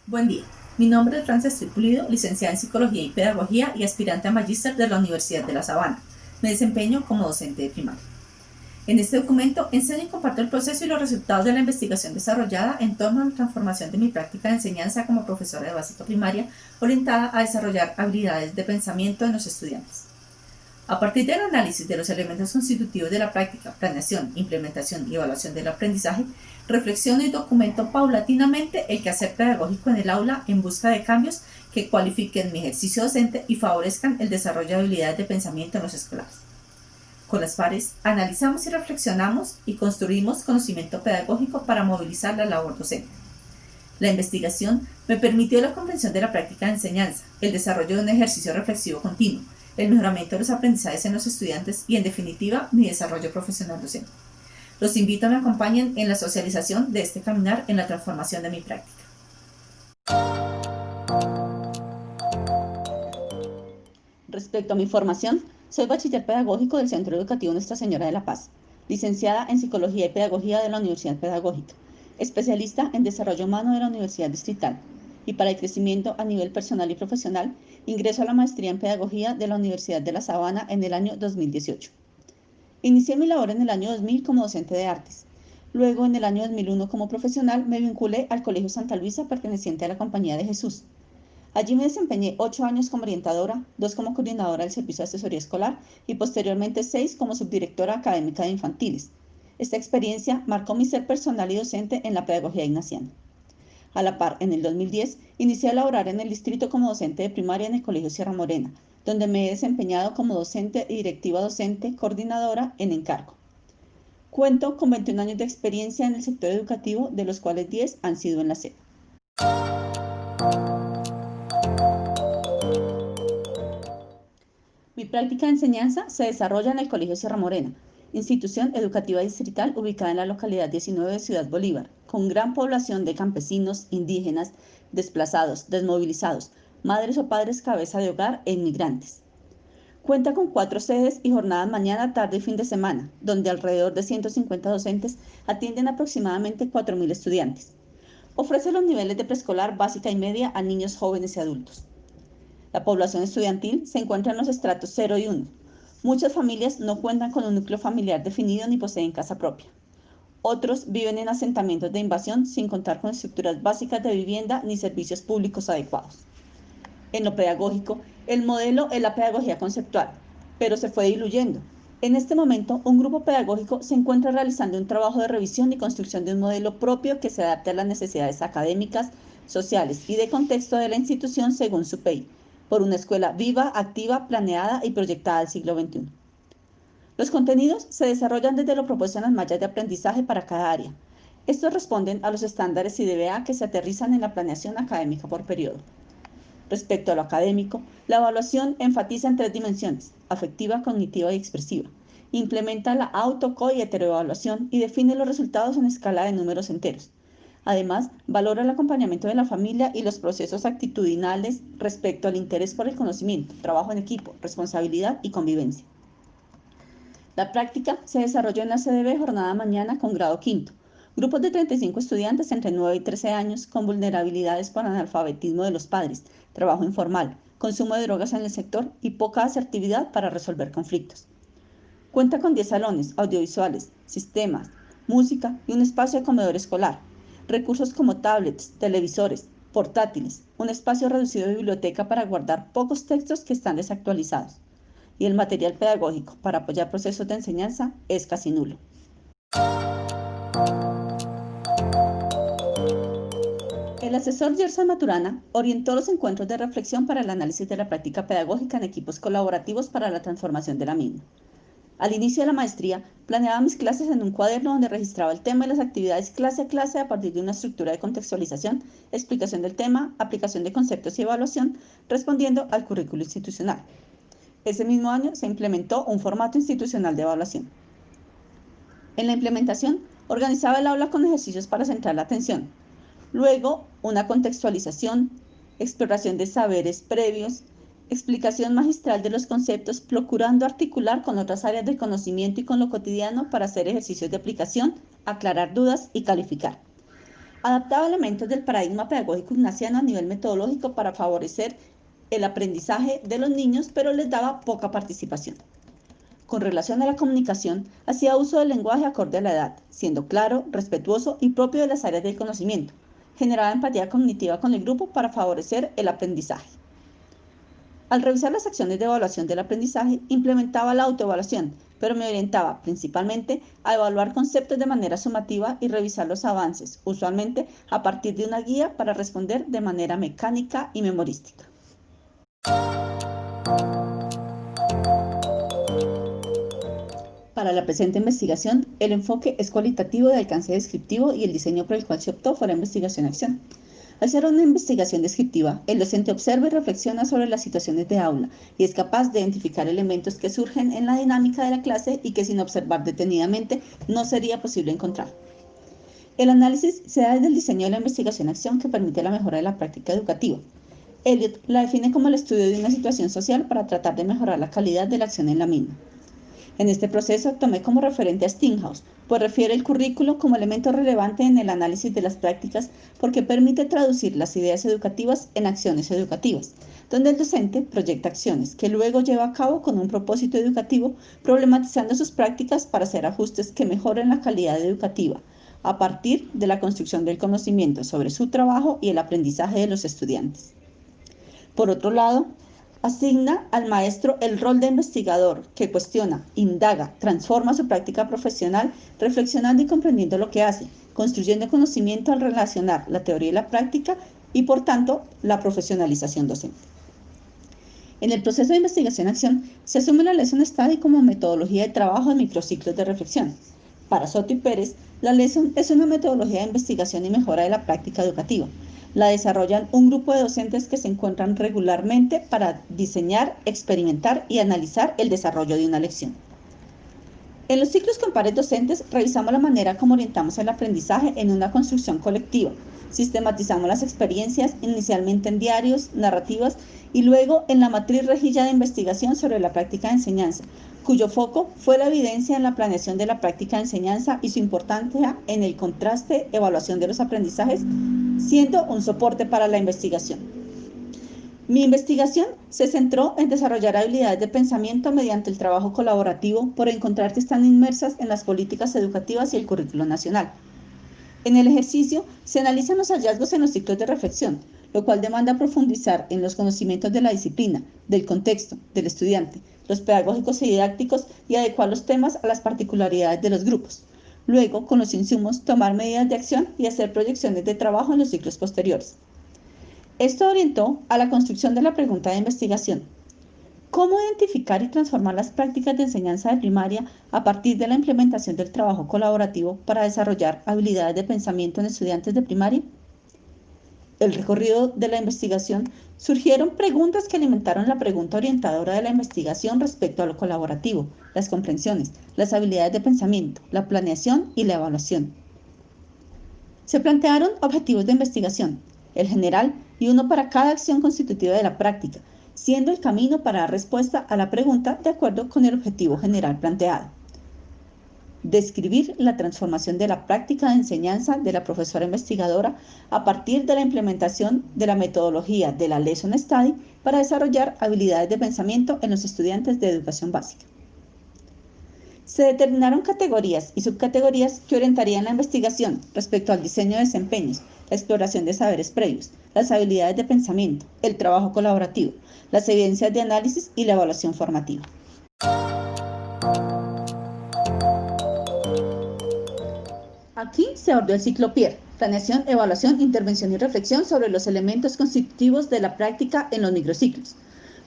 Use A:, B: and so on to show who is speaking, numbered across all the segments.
A: Buen día, mi nombre es Frances Pulido, licenciada en Psicología y Pedagogía y aspirante a Magíster de la Universidad de La Sabana. Me desempeño como docente de primaria. En este documento enseño y comparto el proceso y los resultados de la investigación desarrollada en torno a la transformación de mi práctica de enseñanza como profesora de básica primaria, orientada a desarrollar habilidades de pensamiento en los estudiantes. A partir del análisis de los elementos constitutivos de la práctica, planeación, implementación y evaluación del aprendizaje, reflexiono y documento paulatinamente el quehacer pedagógico en el aula en busca de cambios que cualifiquen mi ejercicio docente y favorezcan el desarrollo de habilidades de pensamiento en los escolares. Con las pares, analizamos y reflexionamos y construimos conocimiento pedagógico para movilizar la labor docente. La investigación me permitió la comprensión de la práctica de enseñanza, el desarrollo de un ejercicio reflexivo continuo, el mejoramiento de los aprendizajes en los estudiantes y, en definitiva, mi desarrollo profesional docente. Los invito a que me acompañen en la socialización de este caminar en la transformación de mi práctica.
B: Respecto a mi formación, soy bachiller pedagógico del Centro Educativo Nuestra Señora de la Paz, licenciada en Psicología y Pedagogía de la Universidad Pedagógica, especialista en Desarrollo Humano de la Universidad Distrital, y para el crecimiento a nivel personal y profesional, ingreso a la maestría en Pedagogía de la Universidad de La Sabana en el año 2018. Inicié mi labor en el año 2000 como docente de artes. Luego, en el año 2001 como profesional, me vinculé al Colegio Santa Luisa perteneciente a la Compañía de Jesús. Allí me desempeñé 8 años como orientadora, 2 como coordinadora del servicio de asesoría escolar y posteriormente 6 como subdirectora académica de infantiles. Esta experiencia marcó mi ser personal y docente en la pedagogía ignaciana. A la par, en el 2010, inicié a laborar en el distrito como docente de primaria en el Colegio Sierra Morena, donde me he desempeñado como docente y directiva docente coordinadora en encargo. Cuento con 21 años de experiencia en el sector educativo, de los cuales 10 han sido en la SEP. Mi práctica de enseñanza se desarrolla en el Colegio Sierra Morena, institución educativa distrital ubicada en la localidad 19 de Ciudad Bolívar, con gran población de campesinos, indígenas, desplazados, desmovilizados, madres o padres cabeza de hogar e inmigrantes. Cuenta con 4 sedes y jornadas mañana, tarde y fin de semana, donde alrededor de 150 docentes atienden aproximadamente 4.000 estudiantes. Ofrece los niveles de preescolar, básica y media a niños, jóvenes y adultos. La población estudiantil se encuentra en los estratos 0 y 1. Muchas familias no cuentan con un núcleo familiar definido ni poseen casa propia. Otros viven en asentamientos de invasión sin contar con estructuras básicas de vivienda ni servicios públicos adecuados. En lo pedagógico, el modelo es la pedagogía conceptual, pero se fue diluyendo. En este momento, un grupo pedagógico se encuentra realizando un trabajo de revisión y construcción de un modelo propio que se adapte a las necesidades académicas, sociales y de contexto de la institución según su PEI, por una escuela viva, activa, planeada y proyectada al siglo XXI. Los contenidos se desarrollan desde lo propuesto en las mallas de aprendizaje para cada área. Estos responden a los estándares IDBA que se aterrizan en la planeación académica por periodo. Respecto a lo académico, la evaluación enfatiza en 3 dimensiones: afectiva, cognitiva y expresiva. Implementa la auto, co y heteroevaluación y define los resultados en escala de números enteros. Además, valora el acompañamiento de la familia y los procesos actitudinales respecto al interés por el conocimiento, trabajo en equipo, responsabilidad y convivencia. La práctica se desarrolló en la CDB Jornada Mañana con grado quinto. Grupos de 35 estudiantes entre 9 y 13 años con vulnerabilidades por analfabetismo de los padres, trabajo informal, consumo de drogas en el sector y poca asertividad para resolver conflictos. Cuenta con 10 salones, audiovisuales, sistemas, música y un espacio de comedor escolar. Recursos como tablets, televisores, portátiles, un espacio reducido de biblioteca para guardar pocos textos que están desactualizados. Y el material pedagógico para apoyar procesos de enseñanza es casi nulo. El asesor Gerson Maturana orientó los encuentros de reflexión para el análisis de la práctica pedagógica en equipos colaborativos para la transformación de la misma. Al inicio de la maestría, planeaba mis clases en un cuaderno donde registraba el tema y las actividades clase a clase a partir de una estructura de contextualización, explicación del tema, aplicación de conceptos y evaluación, respondiendo al currículo institucional. Ese mismo año se implementó un formato institucional de evaluación. En la implementación, organizaba el aula con ejercicios para centrar la atención. Luego, una contextualización, exploración de saberes previos, Explicación magistral de los conceptos, procurando articular con otras áreas del conocimiento y con lo cotidiano para hacer ejercicios de aplicación, aclarar dudas y calificar. Adaptaba elementos del paradigma pedagógico ignaciano a nivel metodológico para favorecer el aprendizaje de los niños, pero les daba poca participación. Con relación a la comunicación, hacía uso del lenguaje acorde a la edad, siendo claro, respetuoso y propio de las áreas del conocimiento. Generaba empatía cognitiva con el grupo para favorecer el aprendizaje. Al revisar las acciones de evaluación del aprendizaje, implementaba la autoevaluación, pero me orientaba principalmente a evaluar conceptos de manera sumativa y revisar los avances, usualmente a partir de una guía para responder de manera mecánica y memorística. Para la presente investigación, el enfoque es cualitativo de alcance descriptivo y el diseño por el cual se optó fue la investigación-acción. Al hacer una investigación descriptiva, el docente observa y reflexiona sobre las situaciones de aula y es capaz de identificar elementos que surgen en la dinámica de la clase y que sin observar detenidamente no sería posible encontrar. El análisis se da desde el diseño de la investigación-acción que permite la mejora de la práctica educativa. Eliot la define como el estudio de una situación social para tratar de mejorar la calidad de la acción en la misma. En este proceso tomé como referente a Stinghouse, pues refiere el currículo como elemento relevante en el análisis de las prácticas porque permite traducir las ideas educativas en acciones educativas, donde el docente proyecta acciones que luego lleva a cabo con un propósito educativo, problematizando sus prácticas para hacer ajustes que mejoren la calidad educativa, a partir de la construcción del conocimiento sobre su trabajo y el aprendizaje de los estudiantes. Por otro lado, asigna al maestro el rol de investigador que cuestiona, indaga, transforma su práctica profesional, reflexionando y comprendiendo lo que hace, construyendo conocimiento al relacionar la teoría y la práctica y, por tanto, la profesionalización docente. En el proceso de investigación-acción se asume la Lesson Study como metodología de trabajo en microciclos de reflexión. Para Soto y Pérez, la Lesson es una metodología de investigación y mejora de la práctica educativa. La desarrollan un grupo de docentes que se encuentran regularmente para diseñar, experimentar y analizar el desarrollo de una lección. En los ciclos con pares docentes revisamos la manera como orientamos el aprendizaje en una construcción colectiva. Sistematizamos las experiencias inicialmente en diarios, narrativas y luego en la matriz rejilla de investigación sobre la práctica de enseñanza, cuyo foco fue la evidencia en la planeación de la práctica de enseñanza y su importancia en el contraste, evaluación de los aprendizajes, siendo un soporte para la investigación. Mi investigación se centró en desarrollar habilidades de pensamiento mediante el trabajo colaborativo por encontrar que están inmersas en las políticas educativas y el currículo nacional. En el ejercicio se analizan los hallazgos en los ciclos de reflexión, lo cual demanda profundizar en los conocimientos de la disciplina, del contexto, del estudiante, los pedagógicos y didácticos y adecuar los temas a las particularidades de los grupos. Luego, con los insumos, tomar medidas de acción y hacer proyecciones de trabajo en los ciclos posteriores. Esto orientó a la construcción de la pregunta de investigación: ¿cómo identificar y transformar las prácticas de enseñanza de primaria a partir de la implementación del trabajo colaborativo para desarrollar habilidades de pensamiento en estudiantes de primaria? El recorrido de la investigación surgieron preguntas que alimentaron la pregunta orientadora de la investigación respecto a lo colaborativo, las comprensiones, las habilidades de pensamiento, la planeación y la evaluación. Se plantearon objetivos de investigación, el general y uno para cada acción constitutiva de la práctica, siendo el camino para dar respuesta a la pregunta de acuerdo con el objetivo general planteado. Describir la transformación de la práctica de enseñanza de la profesora investigadora a partir de la implementación de la metodología de la Lesson Study para desarrollar habilidades de pensamiento en los estudiantes de educación básica. Se determinaron categorías y subcategorías que orientarían la investigación respecto al diseño de desempeños, la exploración de saberes previos, las habilidades de pensamiento, el trabajo colaborativo, las evidencias de análisis y la evaluación formativa. Aquí se abordó el ciclo Pierre: planeación, evaluación, intervención y reflexión sobre los elementos constitutivos de la práctica en los microciclos.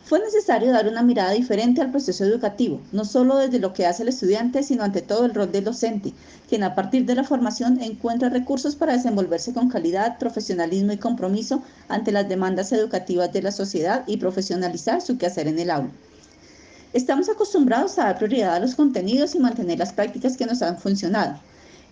B: Fue necesario dar una mirada diferente al proceso educativo, no solo desde lo que hace el estudiante, sino ante todo el rol del docente, quien a partir de la formación encuentra recursos para desenvolverse con calidad, profesionalismo y compromiso ante las demandas educativas de la sociedad y profesionalizar su quehacer en el aula. Estamos acostumbrados a dar prioridad a los contenidos y mantener las prácticas que nos han funcionado.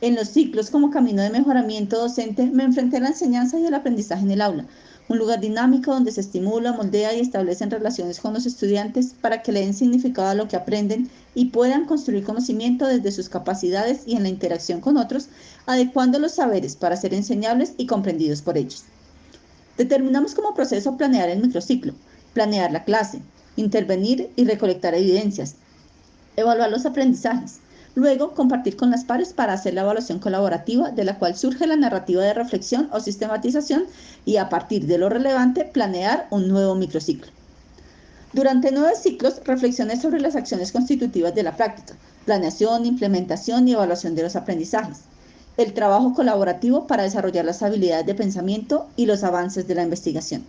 B: En los ciclos como camino de mejoramiento docente me enfrenté a la enseñanza y el aprendizaje en el aula, un lugar dinámico donde se estimula, moldea y establecen relaciones con los estudiantes para que le den significado a lo que aprenden y puedan construir conocimiento desde sus capacidades y en la interacción con otros, adecuando los saberes para ser enseñables y comprendidos por ellos. Determinamos como proceso planear el microciclo, planear la clase, intervenir y recolectar evidencias, evaluar los aprendizajes. Luego, compartir con las pares para hacer la evaluación colaborativa, de la cual surge la narrativa de reflexión o sistematización, y a partir de lo relevante, planear un nuevo microciclo. Durante 9 ciclos, reflexiones sobre las acciones constitutivas de la práctica, planeación, implementación y evaluación de los aprendizajes. El trabajo colaborativo para desarrollar las habilidades de pensamiento y los avances de la investigación.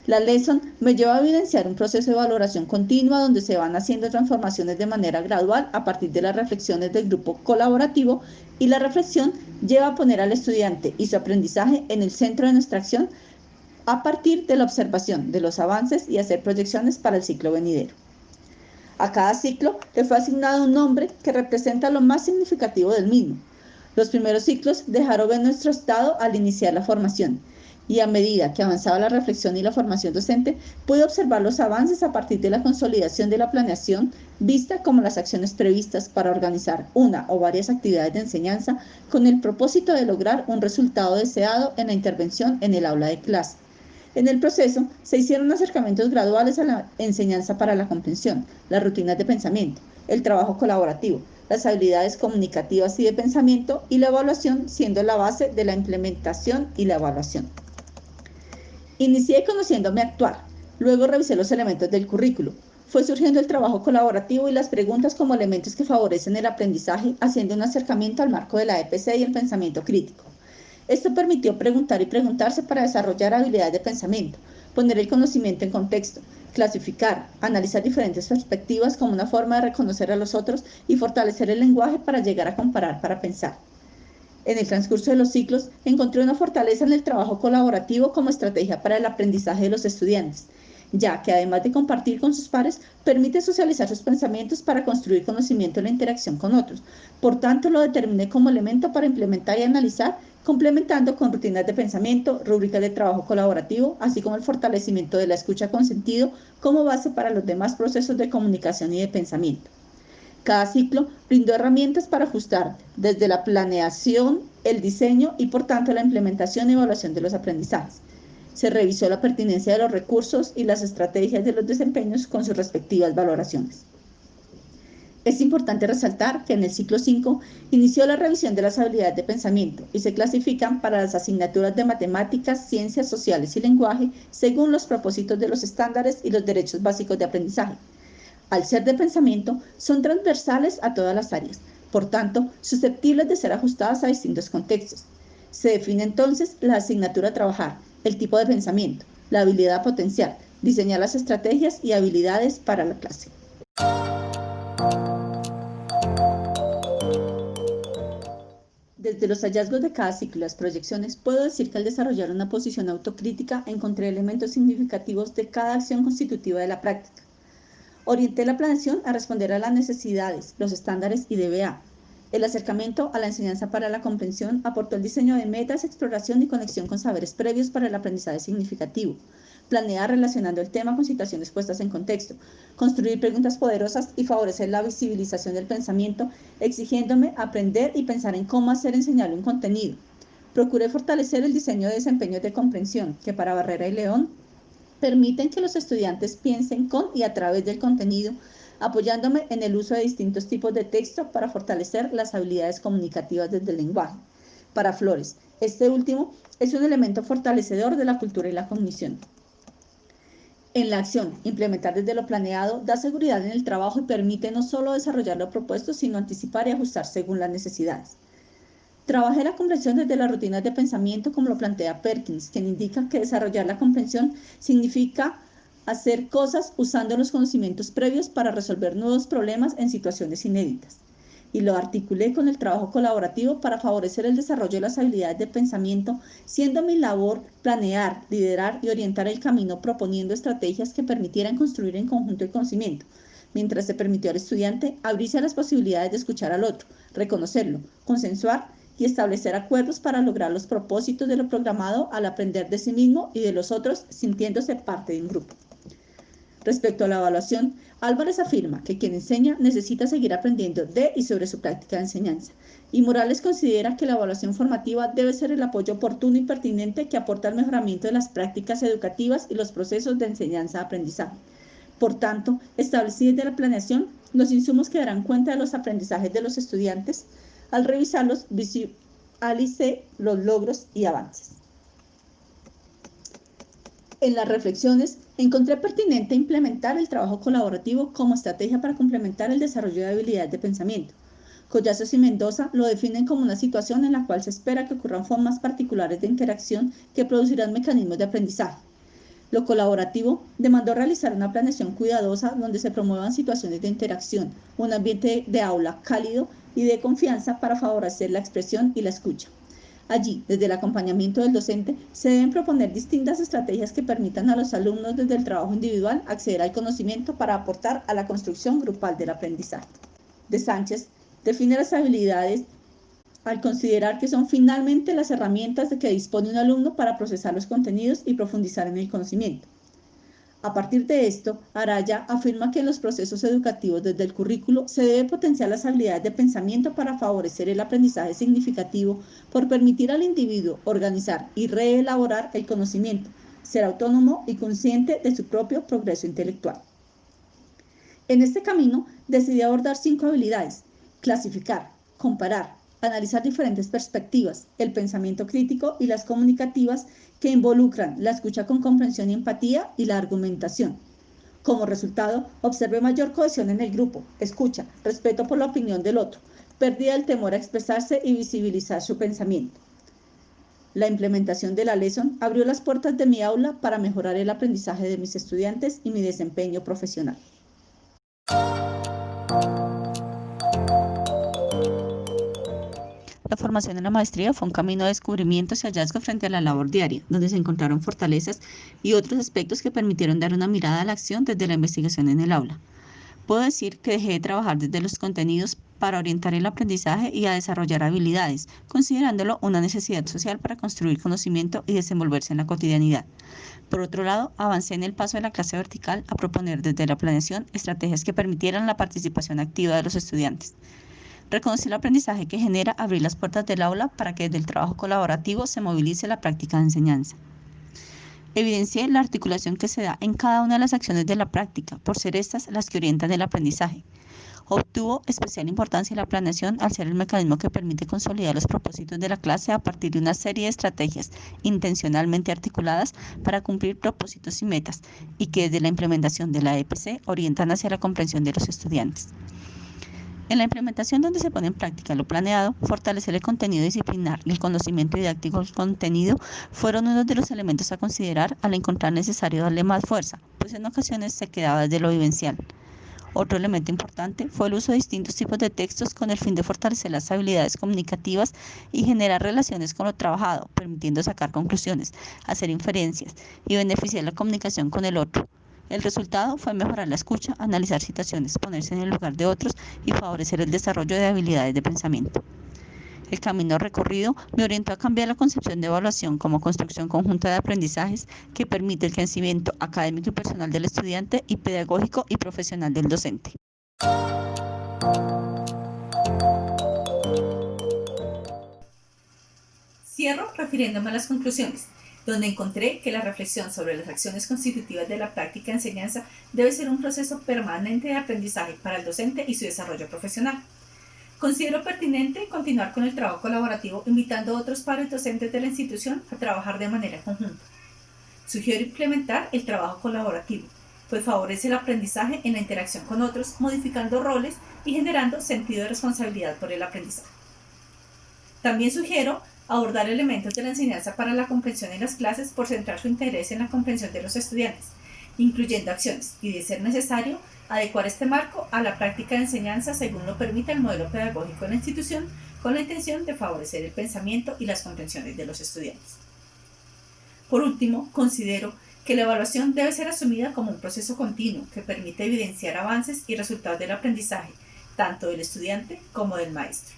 B: La Lesson me lleva a evidenciar un proceso de valoración continua donde se van haciendo transformaciones de manera gradual a partir de las reflexiones del grupo colaborativo, y la reflexión lleva a poner al estudiante y su aprendizaje en el centro de nuestra acción a partir de la observación de los avances y hacer proyecciones para el ciclo venidero. A cada ciclo le fue asignado un nombre que representa lo más significativo del mismo. Los primeros ciclos dejaron ver nuestro estado al iniciar la formación, y a medida que avanzaba la reflexión y la formación docente, pude observar los avances a partir de la consolidación de la planeación, vista como las acciones previstas para organizar una o varias actividades de enseñanza con el propósito de lograr un resultado deseado en la intervención en el aula de clase. En el proceso, se hicieron acercamientos graduales a la enseñanza para la comprensión, las rutinas de pensamiento, el trabajo colaborativo, las habilidades comunicativas y de pensamiento, y la evaluación siendo la base de la implementación y la evaluación. Inicié conociéndome actuar, luego revisé los elementos del currículo. Fue surgiendo el trabajo colaborativo y las preguntas como elementos que favorecen el aprendizaje, haciendo un acercamiento al marco de la EPC y el pensamiento crítico. Esto permitió preguntar y preguntarse para desarrollar habilidades de pensamiento, poner el conocimiento en contexto, clasificar, analizar diferentes perspectivas como una forma de reconocer a los otros y fortalecer el lenguaje para llegar a comparar para pensar. En el transcurso de los ciclos, encontré una fortaleza en el trabajo colaborativo como estrategia para el aprendizaje de los estudiantes, ya que además de compartir con sus pares, permite socializar sus pensamientos para construir conocimiento en la interacción con otros. Por tanto, lo determiné como elemento para implementar y analizar, complementando con rutinas de pensamiento, rúbricas de trabajo colaborativo, así como el fortalecimiento de la escucha con sentido como base para los demás procesos de comunicación y de pensamiento. Cada ciclo brindó herramientas para ajustar desde la planeación, el diseño y por tanto la implementación y evaluación de los aprendizajes. Se revisó la pertinencia de los recursos y las estrategias de los desempeños con sus respectivas valoraciones. Es importante resaltar que en el ciclo 5 inició la revisión de las habilidades de pensamiento y se clasifican para las asignaturas de matemáticas, ciencias sociales y lenguaje según los propósitos de los estándares y los derechos básicos de aprendizaje. Al ser de pensamiento, son transversales a todas las áreas, por tanto, susceptibles de ser ajustadas a distintos contextos. Se define entonces la asignatura a trabajar, el tipo de pensamiento, la habilidad a potenciar, diseñar las estrategias y habilidades para la clase. Desde los hallazgos de cada ciclo y las proyecciones, puedo decir que al desarrollar una posición autocrítica encontré elementos significativos de cada acción constitutiva de la práctica. Orienté la planeación a responder a las necesidades, los estándares y DBA. El acercamiento a la enseñanza para la comprensión aportó el diseño de metas, exploración y conexión con saberes previos para el aprendizaje significativo. Planear relacionando el tema con situaciones puestas en contexto. Construir preguntas poderosas y favorecer la visibilización del pensamiento, exigiéndome aprender y pensar en cómo hacer enseñable un contenido. Procuré fortalecer el diseño de desempeños de comprensión, que para Barrera y León permiten que los estudiantes piensen con y a través del contenido, apoyándome en el uso de distintos tipos de texto para fortalecer las habilidades comunicativas desde el lenguaje. Para Flores, este último es un elemento fortalecedor de la cultura y la cognición. En la acción, implementar desde lo planeado da seguridad en el trabajo y permite no solo desarrollar lo propuesto, sino anticipar y ajustar según las necesidades. Trabajé la comprensión desde las rutinas de pensamiento como lo plantea Perkins, quien indica que desarrollar la comprensión significa hacer cosas usando los conocimientos previos para resolver nuevos problemas en situaciones inéditas. Y lo articulé con el trabajo colaborativo para favorecer el desarrollo de las habilidades de pensamiento, siendo mi labor planear, liderar y orientar el camino proponiendo estrategias que permitieran construir en conjunto el conocimiento, mientras se permitió al estudiante abrirse a las posibilidades de escuchar al otro, reconocerlo, consensuar y establecer acuerdos para lograr los propósitos de lo programado al aprender de sí mismo y de los otros, sintiéndose parte de un grupo. Respecto a la evaluación, Álvarez afirma que quien enseña necesita seguir aprendiendo de y sobre su práctica de enseñanza, y Morales considera que la evaluación formativa debe ser el apoyo oportuno y pertinente que aporta al mejoramiento de las prácticas educativas y los procesos de enseñanza-aprendizaje. Por tanto, establecí desde la planeación los insumos que darán cuenta de los aprendizajes de los estudiantes. Al revisarlos, visualicé los logros y avances. En las reflexiones, encontré pertinente implementar el trabajo colaborativo como estrategia para complementar el desarrollo de habilidades de pensamiento. Collazos y Mendoza lo definen como una situación en la cual se espera que ocurran formas particulares de interacción que producirán mecanismos de aprendizaje. Lo colaborativo demandó realizar una planeación cuidadosa donde se promuevan situaciones de interacción, un ambiente de aula cálido y de confianza para favorecer la expresión y la escucha. Allí, desde el acompañamiento del docente, se deben proponer distintas estrategias que permitan a los alumnos desde el trabajo individual acceder al conocimiento para aportar a la construcción grupal del aprendizaje. De Sánchez define las habilidades al considerar que son finalmente las herramientas de que dispone un alumno para procesar los contenidos y profundizar en el conocimiento. A partir de esto, Araya afirma que en los procesos educativos desde el currículo se debe potenciar las habilidades de pensamiento para favorecer el aprendizaje significativo por permitir al individuo organizar y reelaborar el conocimiento, ser autónomo y consciente de su propio progreso intelectual. En este camino, decidí abordar 5 habilidades: clasificar, comparar, analizar diferentes perspectivas, el pensamiento crítico y las comunicativas, que involucran la escucha con comprensión y empatía y la argumentación. Como resultado, observé mayor cohesión en el grupo, escucha, respeto por la opinión del otro, pérdida del temor a expresarse y visibilizar su pensamiento. La implementación de la LESON abrió las puertas de mi aula para mejorar el aprendizaje de mis estudiantes y mi desempeño profesional. La formación en la maestría fue un camino de descubrimientos y hallazgos frente a la labor diaria, donde se encontraron fortalezas y otros aspectos que permitieron dar una mirada a la acción desde la investigación en el aula. Puedo decir que dejé de trabajar desde los contenidos para orientar el aprendizaje y a desarrollar habilidades, considerándolo una necesidad social para construir conocimiento y desenvolverse en la cotidianidad. Por otro lado, avancé en el paso de la clase vertical a proponer desde la planeación estrategias que permitieran la participación activa de los estudiantes. Reconocí el aprendizaje que genera abrir las puertas del aula para que desde el trabajo colaborativo se movilice la práctica de enseñanza. Evidencié la articulación que se da en cada una de las acciones de la práctica, por ser estas las que orientan el aprendizaje. Obtuvo especial importancia la planeación al ser el mecanismo que permite consolidar los propósitos de la clase a partir de una serie de estrategias intencionalmente articuladas para cumplir propósitos y metas, y que desde la implementación de la EPC orientan hacia la comprensión de los estudiantes. En la implementación donde se pone en práctica lo planeado, fortalecer el contenido disciplinar y el conocimiento didáctico del contenido fueron uno de los elementos a considerar al encontrar necesario darle más fuerza, pues en ocasiones se quedaba desde lo vivencial. Otro elemento importante fue el uso de distintos tipos de textos con el fin de fortalecer las habilidades comunicativas y generar relaciones con lo trabajado, permitiendo sacar conclusiones, hacer inferencias y beneficiar la comunicación con el otro. El resultado fue mejorar la escucha, analizar situaciones, ponerse en el lugar de otros y favorecer el desarrollo de habilidades de pensamiento. El camino recorrido me orientó a cambiar la concepción de evaluación como construcción conjunta de aprendizajes que permite el crecimiento académico y personal del estudiante y pedagógico y profesional del docente.
A: Cierro refiriéndome a las conclusiones, donde encontré que la reflexión sobre las acciones constitutivas de la práctica de enseñanza debe ser un proceso permanente de aprendizaje para el docente y su desarrollo profesional. Considero pertinente continuar con el trabajo colaborativo invitando a otros pares docentes de la institución a trabajar de manera conjunta. Sugiero implementar el trabajo colaborativo, pues favorece el aprendizaje en la interacción con otros, modificando roles y generando sentido de responsabilidad por el aprendizaje. También sugiero abordar elementos de la enseñanza para la comprensión en las clases por centrar su interés en la comprensión de los estudiantes, incluyendo acciones y, de ser necesario, adecuar este marco a la práctica de enseñanza según lo permita el modelo pedagógico de la institución, con la intención de favorecer el pensamiento y las comprensiones de los estudiantes. Por último, considero que la evaluación debe ser asumida como un proceso continuo que permite evidenciar avances y resultados del aprendizaje, tanto del estudiante como del maestro.